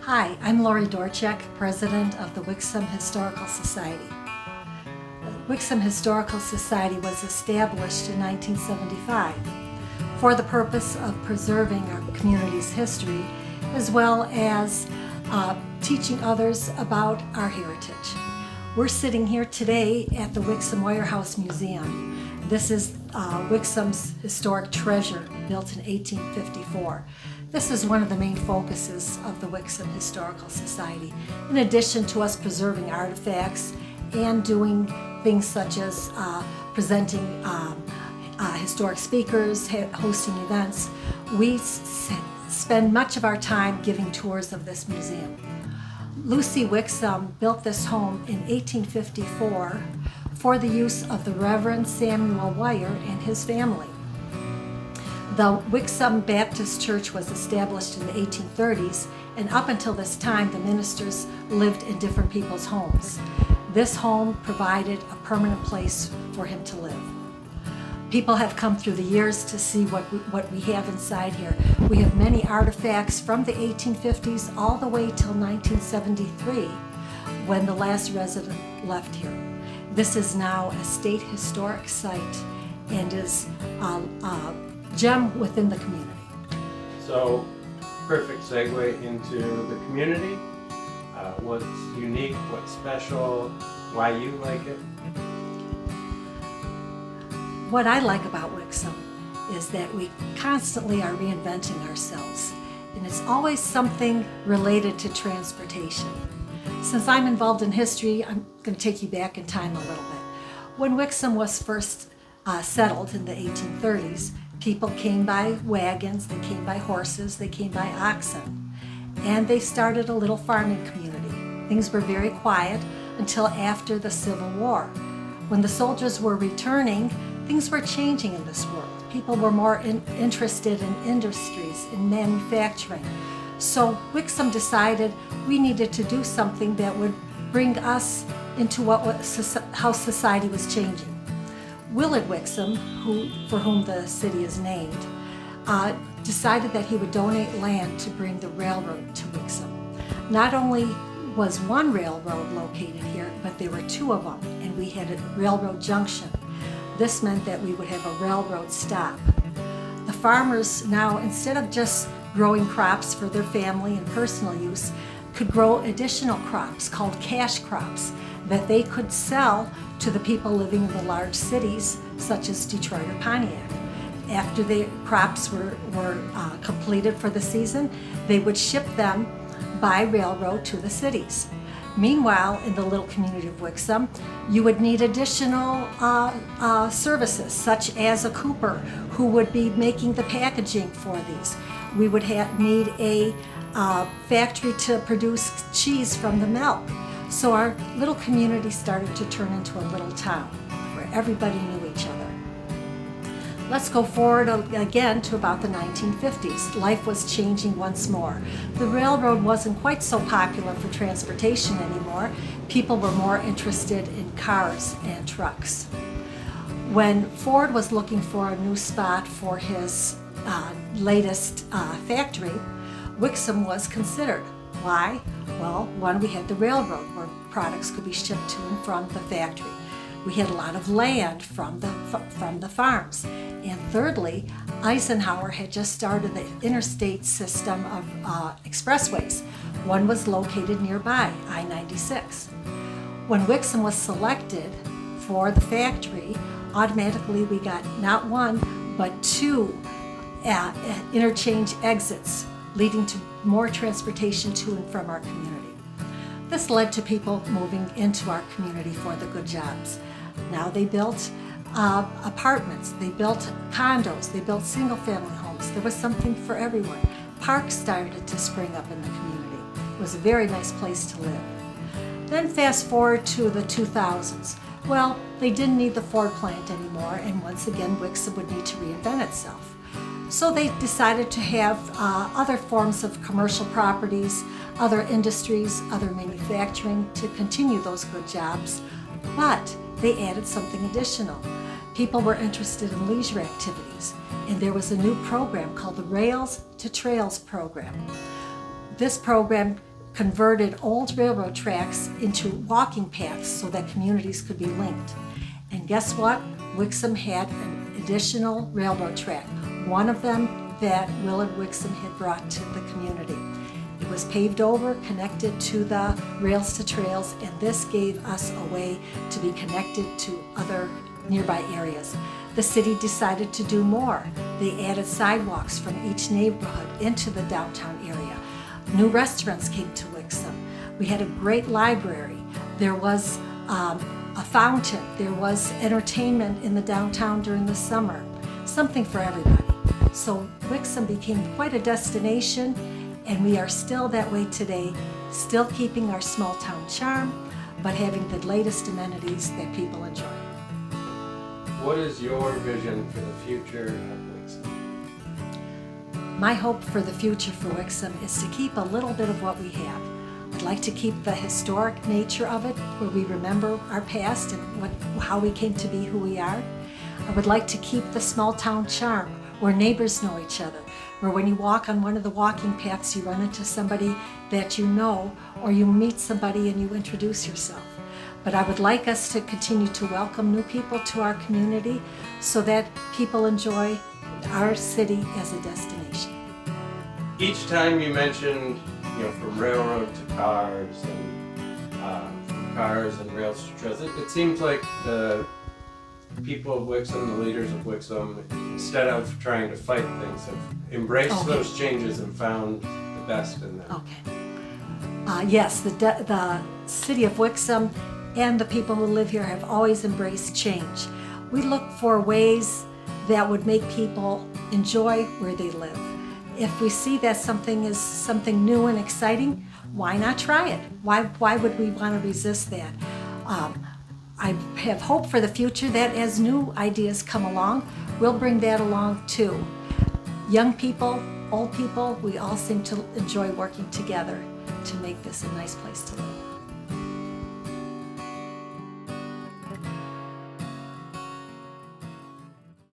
Hi, I'm Laure Dorchak, President of the Wixom Historical Society. The Wixom Historical Society was established in 1975 for the purpose of preserving our community's history as well as teaching others about our heritage. We're sitting here today at the Wixom Wire House Museum. This is Wixom's historic treasure, built in 1854. This is one of the main focuses of the Wixom Historical Society, in addition to us preserving artifacts and doing things such as presenting historic speakers, hosting events. We spend much of our time giving tours of this museum. Lucy Wixom built this home in 1854 for the use of the Reverend Samuel Wire and his family. The Wixom Baptist Church was established in the 1830s, and up until this time, the ministers lived in different people's homes. This home provided a permanent place for him to live. People have come through the years to see what we have inside here. We have many artifacts from the 1850s all the way till 1973, when the last resident left here. This is now a state historic site and is a gem within the community. So, perfect segue into the community. What's unique, what's special, why you like it? What I like about Wixom is that we constantly are reinventing ourselves, and it's always something related to transportation. Since I'm involved in history, I'm going to take you back in time a little bit. When Wixom was first settled in the 1830s, people came by wagons, they came by horses, they came by oxen, and they started a little farming community. Things were very quiet until after the Civil War. When the soldiers were returning, things were changing in this world. People were more interested in industries, in manufacturing. So Wixom decided we needed to do something that would bring us into how society was changing. Willard Wixom, for whom the city is named, decided that he would donate land to bring the railroad to Wixom. Not only was one railroad located here, but there were two of them, and we had a railroad junction. This meant that we would have a railroad stop. The farmers now, instead of just growing crops for their family and personal use, could grow additional crops called cash crops that they could sell to the people living in the large cities such as Detroit or Pontiac. After the crops were completed for the season, they would ship them by railroad to the cities. Meanwhile, in the little community of Wixom, you would need additional services, such as a cooper who would be making the packaging for these. We would need a factory to produce cheese from the milk. So our little community started to turn into a little town where everybody knew each other. Let's go forward again to about the 1950s. Life was changing once more. The railroad wasn't quite so popular for transportation anymore. People were more interested in cars and trucks. When Ford was looking for a new spot for his latest factory, Wixom was considered. Why? Well, one, we had the railroad where products could be shipped to and from the factory. We had a lot of land from the farms. And thirdly, Eisenhower had just started the interstate system of expressways. One was located nearby, I-96. When Wixom was selected for the factory, automatically we got not one, but two interchange exits, leading to more transportation to and from our community. This led to people moving into our community for the good jobs. Now they built apartments, they built condos, they built single-family homes. There was something for everyone. Parks started to spring up in the community. It was a very nice place to live. Then fast forward to the 2000s. Well, they didn't need the Ford plant anymore, and once again, Wixom would need to reinvent itself. So they decided to have other forms of commercial properties, other industries, other manufacturing to continue those good jobs, but they added something additional. People were interested in leisure activities, and there was a new program called the Rails to Trails program. This program converted old railroad tracks into walking paths so that communities could be linked. And guess what? Wixom had an additional railroad track, one of them that Willard Wixom had brought to the community. It was paved over, connected to the rails to trails, and this gave us a way to be connected to other nearby areas. The city decided to do more. They added sidewalks from each neighborhood into the downtown area. New restaurants came to Wixom. We had a great library. There was a fountain. There was entertainment in the downtown during the summer. Something for everybody. So Wixom became quite a destination, and we are still that way today, still keeping our small town charm, but having the latest amenities that people enjoy. What is your vision for the future of Wixom? My hope for the future for Wixom is to keep a little bit of what we have. I'd like to keep the historic nature of it, where we remember our past and how we came to be who we are. I would like to keep the small town charm, where neighbors know each other, where when you walk on one of the walking paths, you run into somebody that you know, or you meet somebody and you introduce yourself. But I would like us to continue to welcome new people to our community so that people enjoy our city as a destination. Each time you mentioned, from railroad to cars and from cars and rails to trails, it seems like the people of Wixom, the leaders of Wixom, instead of trying to fight things, have embraced those changes and found the best in them. Okay. Yes, the city of Wixom and the people who live here have always embraced change. We look for ways that would make people enjoy where they live. If we see that something is something new and exciting, why not try it? Why would we want to resist that? I have hope for the future that as new ideas come along, we'll bring that along too. Young people, old people, we all seem to enjoy working together to make this a nice place to live.